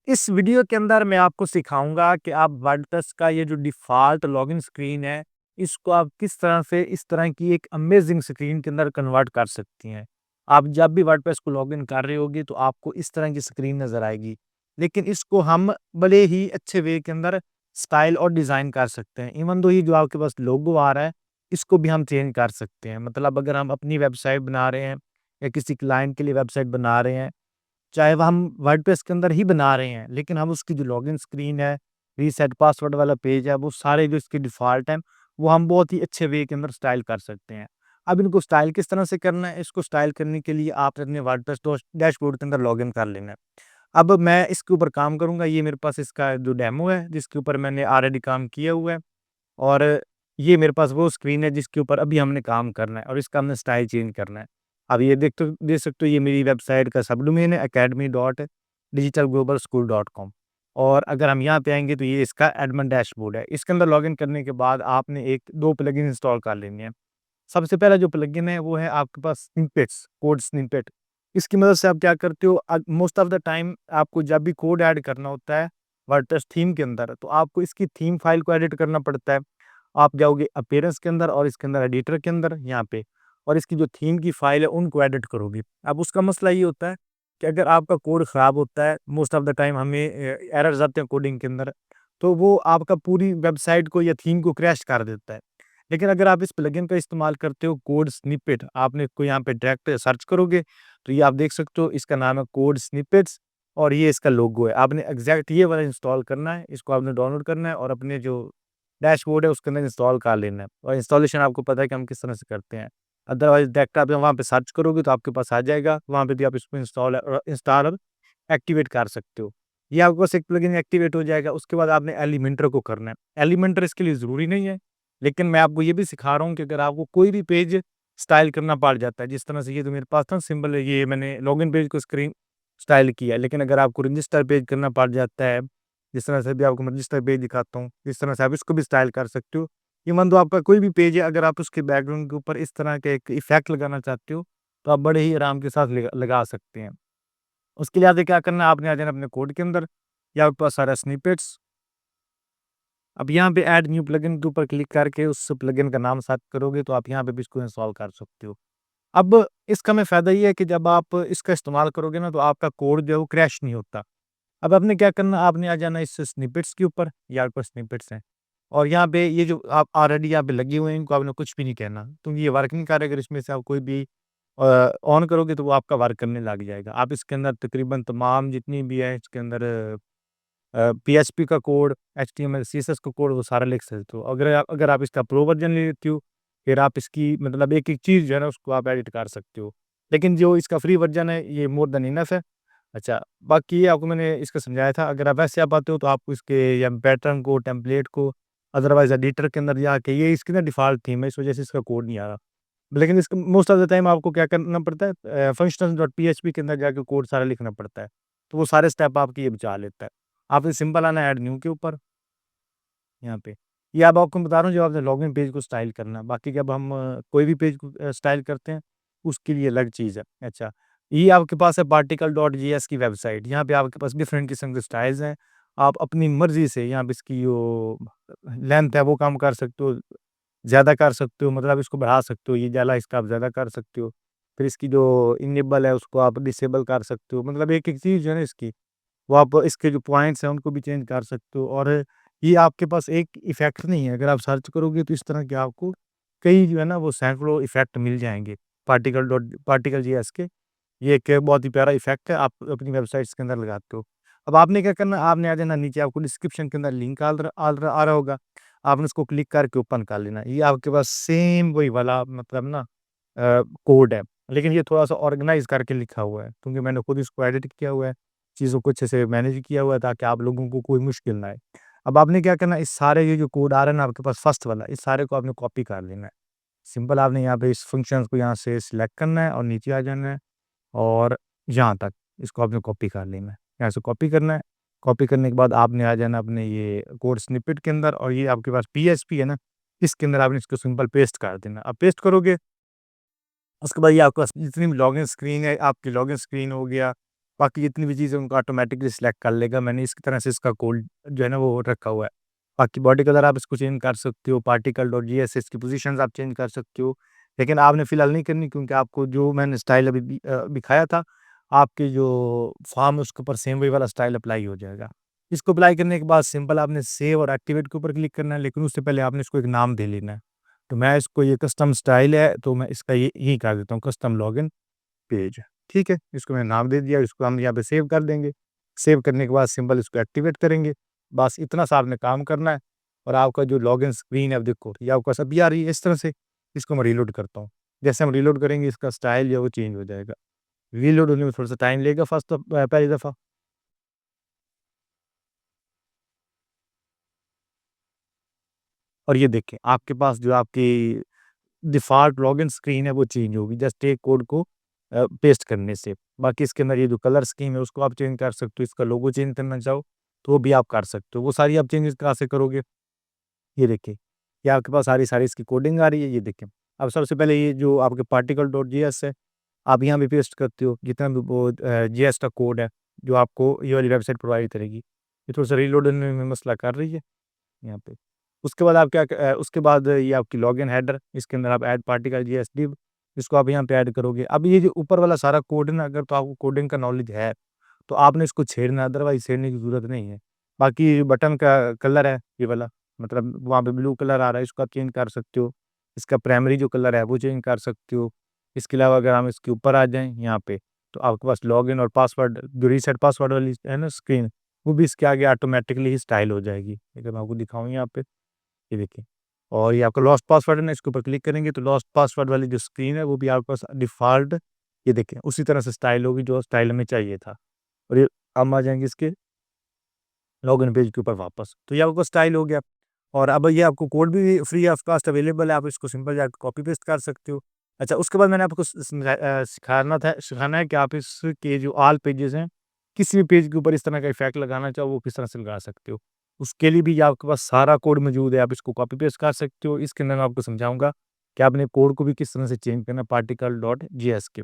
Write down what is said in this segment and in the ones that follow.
इस वीडियो के अंदर मैं आपको सिखाऊँगा कि आप वर्डप्रेस का ये जो डिफ़ॉल्ट लॉगिन स्क्रीन है, इसको आप किस तरह से इस तरह की एक अमेज़िंग स्क्रीन के अंदर कन्वर्ट कर सकती हैं। आप जब भी वर्डप्रेस को लॉगिन कर रहे होगे तो आपको इस तरह की स्क्रीन नज़र आएगी। लेकिन इसको हम बड़े ही अच्छे वे के अंदर स्टाइल और डिज़ाइन कर सकते हैं। इवन दो ये जो आपके पास लोगो आ रहा है, इसको भी हम चेंज कर सकते हैं। मतलब अगर हम अपनी वेबसाइट बना रहे हैं या किसी क्लाइंट के लिए वेबसाइट बना रहे हैं, चाहे वो हम वर्डप्रेस के अंदर ही बना रहे हैं, लेकिन हम उसकी जो लॉगिन स्क्रीन है, रीसेट पासवर्ड वाला पेज है, वो सारे जो इसके डिफ़ॉल्ट हैं, वो हम बहुत ही अच्छे वे के अंदर स्टाइल कर सकते हैं। अब इनको स्टाइल किस तरह से करना है, इसको स्टाइल करने के लिए आपने अपने वर्डप्रेस डैशबोर्ड के अंदर लॉगिन कर लेना है। अब मैं इसके ऊपर काम करूँगा, ये मेरे पास इसका जो डेमो है, जिसके ऊपर मैंने ऑलरेडी काम किया हुआ है और ये मेरे पास वो स्क्रीन है जिसके ऊपर अभी हमने काम करना है और इसका हमने स्टाइल चेंज करना है। अब ये देख सकते हो ये मेरी वेबसाइट का सबडोमेन है academy.digitalglobalschool.com और अगर हम यहाँ पे आएँगे तो ये इसका एडमिन डैशबोर्ड है। इसके अंदर लॉगिन करने के बाद आपने 1-2 प्लगइन इंस्टॉल कर लेने हैं। सबसे पहला जो प्लगइन है वो है आपके पास स्निपेट्स, कोड स्निपेट। इसकी मदद से आप क्या करते हो मोस्ट ऑफ द टाइम आपको जब भी कोड ऐड करना होता है वर्डप्रेस थीम के अंदर, तो आपको इसकी थीम फाइल को एडिट करना पड़ता है। आप जाओगे अपीयरेंस के अंदर और इसके अंदर एडिटर के अंदर यहाँ पे और इसकी जो थीम की फाइल है उनको एडिट करोगे। अब उसका मसला ये होता है कि अगर आपका कोड ख़राब होता है, मोस्ट ऑफ द टाइम हमें एरर्स आते हैं कोडिंग के अंदर, तो वो आपका पूरी वेबसाइट को या थीम को क्रैश कर देता है। लेकिन अगर आप इस प्लगइन का इस्तेमाल करते हो कोड स्निपेट, आपने इसको यहाँ पे डायरेक्ट सर्च करोगे, तो ये आप देख सकते हो इसका नाम है कोड स्निपेट्स और ये इसका लोगो है। आपने एग्ज़ैक्ट ये वाला इंस्टॉल करना है, इसको आपने डाउनलोड करना है और अपने जो डैशबोर्ड है उसके अंदर इंस्टॉल कर लेना है और इंस्टॉलेशन आपको पता है कि हम किस तरह से करते हैं। अदरवाइज़ डायरेक्ट आप वहाँ पे सर्च करोगे तो आपके पास आ जाएगा, वहाँ पे भी आप इसको इंस्टॉल और एक्टिवेट कर सकते हो। ये आपके पास एक प्लगइन एक्टिवेट हो जाएगा, उसके बाद आपने एलिमेंटर को करना है। एलिमेंटर इसके लिए ज़रूरी नहीं है, लेकिन मैं आपको ये भी सिखा रहा हूँ कि अगर आपको कोई भी पेज स्टाइल करना पड़ जाता है, जिस तरह से ये तो मेरे पास था सिंपल है, ये मैंने लॉगिन पेज को स्क्रीन स्टाइल किया है, लेकिन अगर आपको रजिस्टर पेज करना पड़ जाता है, जिस तरह से अभी आपको मैं रजिस्टर पेज दिखाता हूँ, इस तरह से आप इसको भी स्टाइल कर सकते हो। इवन दो आपका कोई भी पेज है, अगर आप उसके बैकग्राउंड के ऊपर इस तरह का एक इफ़ेक्ट लगाना चाहते हो, तो आप बड़े ही आराम के साथ लगा सकते हैं। उसके लिए आपने क्या करना है, आपने आ जाना अपने कोड के अंदर, या आपके पास सारा स्निपेट्स। अब यहाँ पे ऐड न्यू प्लगइन के ऊपर क्लिक करके उस प्लगइन का नाम सर्च करोगे, तो आप यहाँ पे भी इसको इंस्टॉल कर सकते हो। अब इसका में फ़ायदा ये है कि जब आप इसका इस्तेमाल करोगे ना, तो आपका कोड जो है वो क्रैश नहीं होता। अब आपने क्या करना, आपने आ जाना इस स्निपेट्स के ऊपर, ये आपके पास स्निपेट्स हैं और यहाँ पे ये जो आप ऑलरेडी यहाँ पे लगे हुए हैं, इनको आपने कुछ भी नहीं कहना, क्योंकि ये वर्क नहीं कर रहे। अगर इसमें से आप कोई भी ऑन करोगे तो वो आपका वर्क करने लग जाएगा। आप इसके अंदर तकरीबन तमाम जितनी भी है इसके अंदर पीएचपी का कोड, एचटीएमएल, सीएसएस का कोड वो सारा लिख सकते हो। अगर आप इसका प्रो वर्ज़न ले लेते हो, फिर आप इसकी मतलब एक-एक चीज़ जो है ना उसको आप एडिट कर सकते हो। लेकिन जो इसका फ्री वर्ज़न है ये मोर देन इनफ है। अच्छा, बाकी ये आपको मैंने इसका समझाया था। अगर आप वैसे आप आते हो तो आपको इसके या पैटर्न को, टेम्पलेट को अदरवाइज़ एडिटर के अंदर जाके, ये इसकी ना डिफ़ॉल्ट थीम है, इस वज़ह से इसका कोड नहीं आ रहा। लेकिन इसका मोस्ट ऑफ द टाइम आपको क्या करना पड़ता है, functions.php के अंदर जाके कोड सारा लिखना पड़ता है। तो वो सारे स्टेप आपके ये बचा लेता है। आपने सिंपल आना है ऐड न्यू के ऊपर, यहाँ पे। ये अब आपको बता रहा हूँ जब आपने लॉगिन पेज को स्टाइल करना है। बाकी जब हम कोई भी पेज को स्टाइल करते हैं, उसके लिए अलग चीज़ है। अच्छा, ये आपके पास है particle.js की वेबसाइट। यहाँ पे आपके पास डिफरेंट किस्म के स्टाइल्स हैं। आप अपनी मर्ज़ी से यहाँ पे इसकी जो लेंथ है वो कम कर सकते हो, ज़्यादा कर सकते हो, मतलब इसको बढ़ा सकते हो, ये वाला इसका आप ज़्यादा कर सकते हो। फिर इसकी जो इनेबल है उसको आप डिसेबल कर सकते हो। मतलब एक-एक चीज़ जो है ना इसकी, वो आप इसके जो पॉइंट्स हैं उनको भी चेंज कर सकते हो और ये आपके पास एक इफ़ेक्ट नहीं है। अगर आप सर्च करोगे तो इस तरह के आपको कई जो है ना वो सैकड़ों इफ़ेक्ट मिल जाएँगे। पार्टिकल जेएस के, ये एक बहुत ही प्यारा इफ़ेक्ट है, आप अपनी वेबसाइट्स के अंदर लगाते हो। अब आपने क्या करना है, आपने आ जाना नीचे, आपको डिस्क्रिप्शन के अंदर लिंक आ रहा होगा। आपने उसको क्लिक करके ओपन कर लेना। ये आपके पास सेम वही वाला मतलब ना कोड है, लेकिन ये थोड़ा-सा ऑर्गेनाइज़ करके लिखा हुआ है, क्योंकि मैंने खुद इसको एडिट किया हुआ है, चीज़ों को अच्छे से मैनेज किया हुआ है ताकि आप लोगों को कोई मुश्किल ना आए। अब आपने क्या करना है, इस सारे ये जो कोड आ रहा है ना आपके पास फर्स्ट वाला, इस सारे को आपने कॉपी कर लेना है। सिंपल आपने यहाँ पे इस फंक्शंस को यहाँ से सिलेक्ट करना है और नीचे आ जाना है और यहाँ तक इसको आपने कॉपी कर लेना है। यहाँ से कॉपी करना है, कॉपी करने के बाद आपने आ जाना अपने ये कोड स्निपेट के अंदर और ये आपके पास पीएचपी है ना, इसके अंदर आपने इसको सिंपल पेस्ट कर देना। अब पेस्ट करोगे, उसके बाद ये आपके पास जितनी भी लॉगिन स्क्रीन है, आपकी लॉगिन स्क्रीन हो गया बाकी जितनी भी चीज़ें उनको ऑटोमेटिकली सिलेक्ट कर लेगा। मैंने इस तरह से इसका कोड जो है ना वो रखा हुआ है। बाकी बॉडी कलर आप इसको चेंज कर सकते हो, पार्टिकल डॉट जीएसएस की पोज़ीशंस आप चेंज कर सकते हो। लेकिन आपने फ़िलहाल नहीं करनी, क्योंकि आपको जो मैंने स्टाइल अभी दिखाया था, आपके जो फ़ॉर्म है उसके ऊपर सेम वही वाला स्टाइल अप्लाई हो जाएगा। इसको अप्लाई करने के बाद सिंपल आपने सेव और एक्टिवेट के ऊपर क्लिक करना है, लेकिन उससे पहले आपने इसको एक नाम दे लेना है। तो मैं इसको, ये कस्टम स्टाइल है, तो मैं इसका ये यही कर देता हूँ, कस्टम लॉगिन पेज। ठीक है? इसको मैंने नाम दे दिया, इसको हम यहाँ पे सेव कर देंगे। सेव करने के बाद सिंपल इसको एक्टिवेट करेंगे। बस इतना सा आपने काम करना है, और आपका जो लॉगिन स्क्रीन है, अब देखो ये आपके पास अभी आ रही है इस तरह से। इसको मैं रीलोड करता हूँ। जैसे हम रीलोड करेंगे, इसका स्टाइल जो है वो चेंज हो जाएगा। रीलोड होने में थोड़ा-सा टाइम लेगा फर्स्ट तो पहली दफ़ा। और ये देखें, आपके पास जो आपकी डिफ़ॉल्ट लॉगिन स्क्रीन है वो चेंज होगी जस्ट एक कोड को पेस्ट करने से। बाकी इसके अंदर ये जो कलर स्कीम है उसको आप चेंज कर सकते हो, इसका लोगो चेंज करना चाहो तो वो भी आप कर सकते हो। वो सारी आप चेंजेस कहाँ से करोगे? ये देखिए, ये आपके पास सारी-सारी इसकी कोडिंग आ रही है, ये देखें। अब सबसे पहले ये जो आपके पार्टिकल डॉट जेएस है, आप यहाँ पे पेस्ट करते हो, जितना भी वो जेएस का कोड है, जो आपको ये वाली वेबसाइट प्रोवाइड करेगी। ये थोड़ा-सा रीलोड होने में मसला कर रही है। यहाँ पे। उसके बाद आप उसके बाद ये आपकी लॉगिन हेडर, इसके अंदर आप ऐड पार्टिकल जीएसडिव, इसको आप यहाँ पे ऐड करोगे। अब ये जो ऊपर वाला सारा कोड है ना, अगर तो आपको कोडिंग का नॉलेज है, तो आपने इसको छेड़ना है, अदरवाइज़ छेड़ने की ज़रूरत नहीं है। बाकी बटन का कलर है ये वाला, मतलब वहाँ पे ब्लू कलर आ रहा है, इसको आप चेंज कर सकते हो। इसका प्राइमरी जो कलर है, वो चेंज कर सकते हो। इसके अलावा अगर हम इसके ऊपर आ जाएँ यहाँ पे, तो आपके पास लॉगिन और पासवर्ड, जो रीसेट पासवर्ड वाली है ना स्क्रीन, वो भी इसके आगे ऑटोमैटिकली ही स्टाइल हो जाएगी। अगर मैं आपको दिखाऊँ यहाँ पे, ये देखिए। और ये आपका लॉस्ट पासवर्ड है ना, इसके ऊपर क्लिक करेंगे तो लॉस्ट पासवर्ड वाली जो स्क्रीन है वो भी आपके पास डिफ़ॉल्ट, ये देखिए उसी तरह से स्टाइल होगी जो स्टाइल हमें चाहिए था। और ये हम आ जाएँगे इसके लॉगिन पेज के ऊपर वापस। तो ये आपका स्टाइल हो गया, और अब ये आपको कोड भी फ्री ऑफ कॉस्ट अवेलेबल है, आप इसको सिंपल जाके कॉपी पेस्ट कर सकते हो। अच्छा, उसके बाद मैंने आपको सिखाना है कि आप इसके जो ऑल पेजेज़ हैं, किसी भी पेज के ऊपर इस तरह का इफ़ेक्ट लगाना चाहो वो किस तरह से लगा सकते हो। उसके लिए भी आपके पास सारा कोड मौजूद है, आप इसको कॉपी पेस्ट कर सकते हो। इसके अंदर मैं आपको समझाऊँगा कि आपने कोड को भी किस तरह से चेंज करना है पार्टिकल डॉट जेएस के।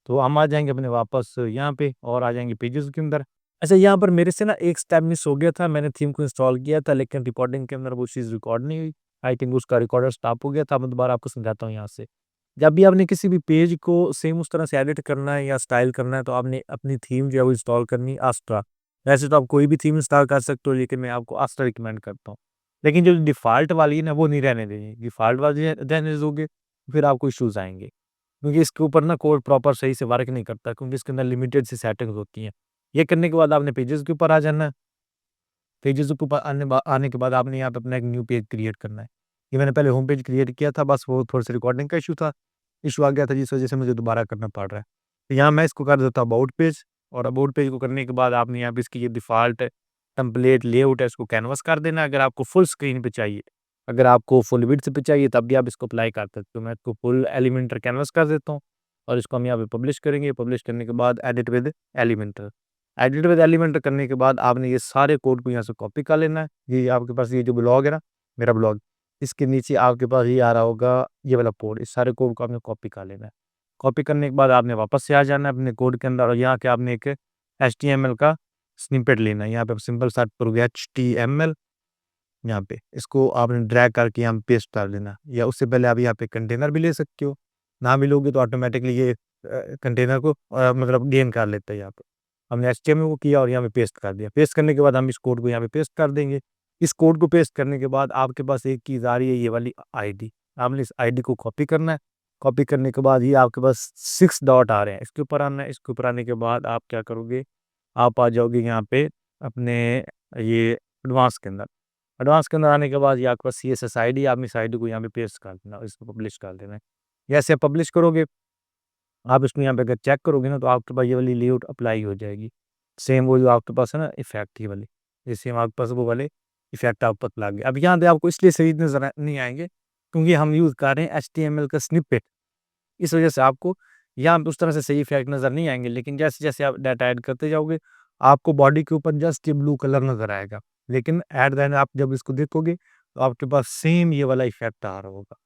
तो हम आ जाएँगे अपने वापस यहाँ पे और आ जाएँगे पेजेज़ के अंदर। अच्छा, यहाँ पर मेरे से ना एक स्टेप मिस हो गया था, मैंने थीम को इंस्टॉल किया था लेकिन रिकॉर्डिंग के अंदर वो चीज़ रिकॉर्ड नहीं हुई। आई थिंक उसका रिकॉर्डर स्टॉप हो गया था, मैं दोबारा आपको समझाता हूँ यहाँ से। जब भी आपने किसी भी पेज को सेम उस तरह से एडिट करना है या स्टाइल करना है, तो आपने अपनी थीम जो है वो इंस्टॉल करनी है आस्ट्रा। वैसे तो आप कोई भी थीम इंस्टॉल कर सकते हो, लेकिन मैं आपको आस्ट्रा रिकमेंड करता हूँ। लेकिन जो डिफ़ॉल्ट वाली है ना वो नहीं रहने देनी, डिफ़ॉल्ट वाली रहने दोगे, फिर आपको इश्यूज़ आएँगे। क्योंकि इसके ऊपर ना कोड प्रॉपर सही से वर्क नहीं करता, क्योंकि इसके अंदर लिमिटेड सी सेटिंग्स होती हैं। ये करने के बाद आपने पेजेज़ के ऊपर आ जाना है। पेजेज़ के ऊपर आने के बाद आपने यहाँ पे अपना एक न्यू पेज क्रिएट करना है। ये मैंने पहले होम पेज क्रिएट किया था, बस वो थोड़ा-सा रिकॉर्डिंग का इश्यू आ गया था जिस वज़ह से मुझे दोबारा करना पड़ रहा है। तो यहाँ मैं इसको कर देता हूँ अबाउट पेज, और अबाउट पेज को करने के बाद आपने यहाँ पे इसकी ये डिफ़ॉल्ट टेम्पलेट लेआउट है, इसको कैनवास कर देना है अगर आपको फुल स्क्रीन पे चाहिए। अगर आपको फुल विड्थ पे चाहिए तब भी आप इसको अप्लाई कर सकते हो। मैं इसको फुल एलिमेंटर कैनवास कर देता हूँ, और इसको हम यहाँ पे पब्लिश करेंगे। पब्लिश करने के बाद edit with Elementor. Edit with Elementor करने के बाद आपने ये सारे कोड को यहाँ से कॉपी कर लेना है। ये आपके पास ये जो ब्लॉग है ना, मेरा ब्लॉग, इसके नीचे आपके पास ये आ रहा होगा ये वाला कोड, इस सारे कोड को आपने कॉपी कर लेना है। कॉपी करने के बाद आपने वापस से आ जाना है अपने कोड के अंदर, और यहाँ के आपने एक एचटीएमएल का स्निपेट लेना है। यहाँ पे आप सिंपल सर्च करोगे एचटीएमएल, यहाँ पे इसको आपने ड्रैग करके यहाँ पे पेस्ट कर देना, या उससे पहले आप यहाँ पे कंटेनर भी ले सकते हो। ना भी लोगे तो ऑटोमेटिकली ये कंटेनर को मतलब गेन कर लेता है यहाँ पे। हमने एचटीएमएल को किया और यहाँ पे पेस्ट कर दिया। पेस्ट करने के बाद हम इस कोड को यहाँ पे पेस्ट कर देंगे। इस कोड को पेस्ट करने के बाद आपके पास एक चीज़ आ रही है, ये वाली आईडी। आपने इस आईडी को कॉपी करना है। कॉपी करने के बाद ये आपके पास 6 डॉट आ रहे हैं, इसके ऊपर आना है। इसके ऊपर आने के बाद आप क्या करोगे, आप आ जाओगे यहाँ पे अपने ये एडवांस के अंदर। एडवांस के अंदर आने के बाद ये आपके पास सीएसएस आईडी, आपने इस आईडी को यहाँ पे पेस्ट कर देना और इसको पब्लिश कर देना है। जैसे आप पब्लिश करोगे, आप इसको यहाँ पे अगर चेक करोगे ना, तो आपके पास ये वाली लेआउट अप्लाई हो जाएगी। सेम वो जो आपके पास है ना इफ़ेक्ट, ये वाली, ये सेम आपके पास वो वाले इफ़ेक्ट आपके पास लग गए। अब यहाँ पे आपको इसलिए सही नज़र नहीं आएँगे, क्योंकि हम यूज़ कर रहे हैं एचटीएमएल का स्निपेट। इस वजह से आपको यहाँ पे उस तरह से सही इफ़ेक्ट नज़र नहीं आएँगे, लेकिन जैसे-जैसे आप डाटा ऐड करते जाओगे, आपको बॉडी के ऊपर जस्ट ये ब्लू कलर नज़र आएगा। लेकिन एट द एंड आप जब इसको देखोगे, तो आपके पास सेम ये वाला इफ़ेक्ट आ रहा होगा।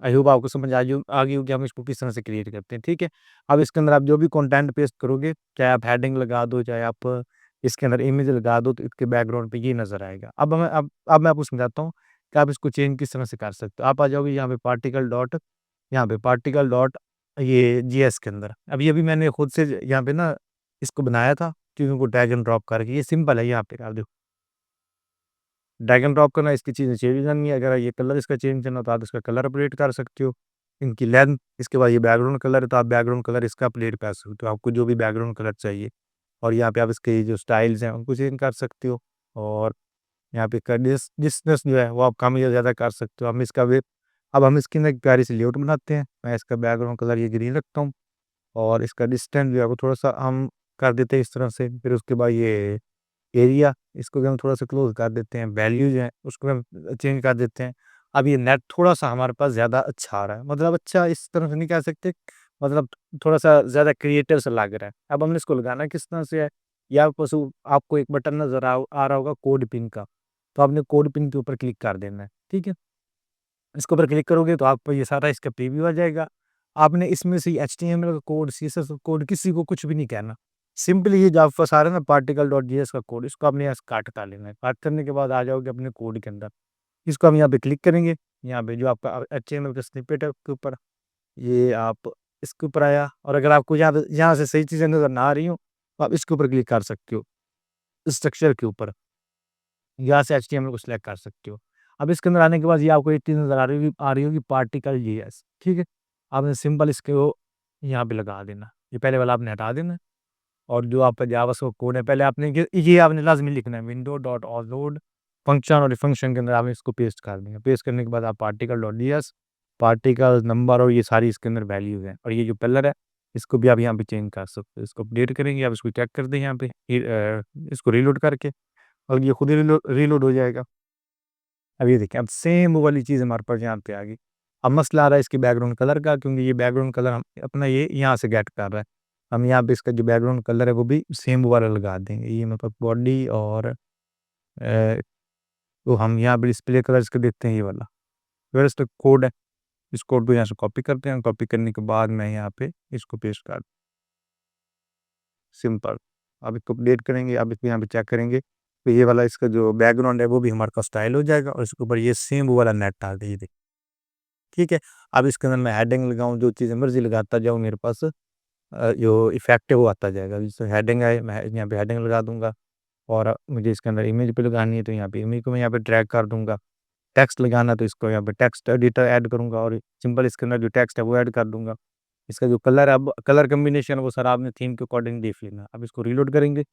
आई होप आपको समझ आ गई होगी हम इसको किस तरह से क्रिएट करते हैं, ठीक है। अब इसके अंदर आप जो भी कंटेंट पेस्ट करोगे, चाहे आप हेडिंग लगा दो, चाहे आप इसके अंदर इमेज लगा दो, तो इसके बैकग्राउंड पे ये नज़र आएगा। अब मैं आपको समझाता हूँ कि आप इसको चेंज किस तरह से कर सकते हो। आप आ जाओगे यहाँ पे पार्टिकल डॉट ये जीएस के अंदर। अभी-अभी मैंने खुद से यहाँ पे ना इसको बनाया था, चीज़ों को ड्रैग एंड ड्रॉप करके, ये सिंपल है यहाँ पे आप देखो। ड्रैग एंड ड्रॉप करना, इसकी चीज़ें चेंज करनी है। अगर ये कलर इसका चेंज करना हो तो आप इसका कलर अपडेट कर सकते हो। इनकी लेंथ, इसके बाद ये बैकग्राउंड कलर है तो आप बैकग्राउंड कलर इसका अपडेट कर सकते हो। आपको जो भी बैकग्राउंड कलर चाहिए और यहाँ पे आप इसके जो स्टाइल्स हैं उनको चेंज कर सकते हो। और यहाँ पे का डिस्टेंस जो है वो आप कम या ज़्यादा कर सकते हो। अब हम इसके अंदर एक प्यारी सी लेआउट बनाते हैं। मैं इसका बैकग्राउंड कलर ये ग्रीन रखता हूँ और इसका डिस्टेंस जो है वो थोड़ा-सा हम कर देते हैं इस तरह से। फिर उसके बाद ये एरिया, इसको भी हम थोड़ा-सा क्लोज़ कर देते हैं। वैल्यू जो है उसको हम चेंज कर देते हैं। अब ये नेट थोड़ा-सा हमारे पास ज़्यादा अच्छा आ रहा है। मतलब अच्छा इस तरह से नहीं कह सकते, मतलब थोड़ा-सा ज़्यादा क्रिएटिव सा लग रहा है। अब हमने इसको लगाना किस तरह से है, या पशु आपको एक बटन नज़र आ रहा होगा कोड पिन का, तो आपने कोड पिन के ऊपर क्लिक कर देना है, ठीक है? इसके ऊपर क्लिक करोगे तो आपको ये सारा इसका प्रीव्यू आ जाएगा। आपने इसमें से एचटीएमएल का कोड, सीएसएस का कोड किसी को कुछ भी नहीं कहना। सिंपली ये जो आपके पास आ रहा है ना particle.js का कोड, इसको आपने यहाँ से काट कर लेना है। काट करने के बाद आ जाओगे अपने कोड के अंदर। इसको हम यहाँ पे क्लिक करेंगे। यहाँ पे जो आपका एचटीएमएल का स्निपेट है उसके ऊपर, ये आप इसके ऊपर आया, और अगर आपको यहाँ से सही चीज़ें नज़र ना आ रही हो, तो आप इसके ऊपर क्लिक कर सकते हो, स्ट्रक्चर के ऊपर। यहाँ से एचटीएमएल को सिलेक्ट कर सकते हो। अब इसके अंदर आने के बाद ये आपको एक चीज़ नज़र आ रही होगी पार्टिकल जेएस, ठीक है? आपने सिंपल इसको यहाँ पे लगा देना। ये पहले वाला आपने हटा देना है, और जो आपका जावा का कोड है पहले आपने ये आपने लाज़मी लिखना है, विंडो डॉट ओवरलोड फंक्शन, और फंक्शन के अंदर आपने इसको पेस्ट कर देंगे। पेस्ट करने के बाद आप particle dot JS, particle number और ये सारी इसके अंदर वैल्यूज़ हैं, और ये जो कलर है इसको भी आप यहाँ पे चेंज कर सकते हो। इसको अपडेट करेंगे, आप इसको चेक कर दें यहाँ पे इसको रीलोड करके, और ये खुद ही रीलोड हो जाएगा। अब ये देखिए, अब सेम वो वाली चीज़ हमारे पास यहाँ पे आ गई। अब मसला आ रहा है इसके बैकग्राउंड कलर का, क्योंकि ये बैकग्राउंड कलर हम अपना ये यहाँ से गेट कर रहा है। हम यहाँ पे इसका जो बैकग्राउंड कलर है वो भी सेम वो वाला लगा देंगे। ये मतलब बॉडी और तो हम यहाँ पे डिस्प्ले कलर इसका देखते हैं ये वाला। फिर इसका कोड है, इस कोड को यहाँ से कॉपी करते हैं। कॉपी करने के बाद मैं यहाँ पे इसको पेस्ट कर, सिंपल। अब इसको अपडेट करेंगे, अब इसको यहाँ पे चेक करेंगे, तो ये वाला इसका जो बैकग्राउंड है वो भी हमारे पास स्टाइल हो जाएगा, और इसके ऊपर ये सेम वो वाला नेट डाल दीजिए, ठीक है। अब इसके अंदर मैं हेडिंग लगाऊँ, जो चीज़ें मर्ज़ी लगाता जाऊँ, मेरे पास जो इफ़ेक्ट है वो आता जाएगा। जैसे हेडिंग है, मैं यहाँ पे हेडिंग लगा दूँगा, और मुझे इसके अंदर इमेज भी लगानी है तो यहाँ पे इमेज को मैं यहाँ पे ड्रैग कर दूँगा। टेक्स्ट लगाना तो इसको यहाँ पे टेक्स्ट एडिटर ऐड करूँगा, और सिंपल इसके अंदर जो टेक्स्ट है वो ऐड कर दूँगा। इसका जो कलर है, अब कलर कॉम्बिनेशन वो सारा आपने थीम के अकॉर्डिंग देख लेना। अब इसको रीलोड करेंगे,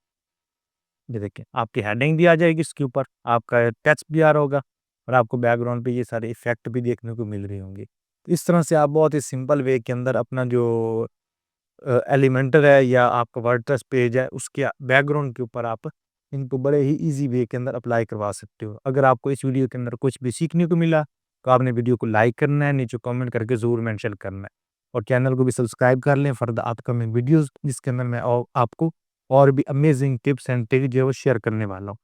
ये देखिए आपकी हेडिंग भी आ जाएगी इसके ऊपर, आपका टेक्स्ट भी आ रहा होगा, और आपको बैकग्राउंड पे ये सारे इफ़ेक्ट भी देखने को मिल रहे होंगे। तो इस तरह से आप बहुत ही सिंपल वे के अंदर अपना जो एलिमेंटर है या आपका वर्डप्रेस पेज है, उसके बैकग्राउंड के ऊपर आप इनको बड़े ही ईज़ी वे के अंदर अप्लाई करवा सकते हो। अगर आपको इस वीडियो के अंदर कुछ भी सीखने को मिला, तो आपने वीडियो को लाइक करना है, नीचे कमेंट करके ज़रूर मेंशन करना है, और चैनल को भी सब्सक्राइब कर लें फॉर द अपकमिंग वीडियोज़, जिसके अंदर मैं आपको और भी अमेजिंग टिप्स एंड ट्रिक जो है वो शेयर करने वाला हूँ।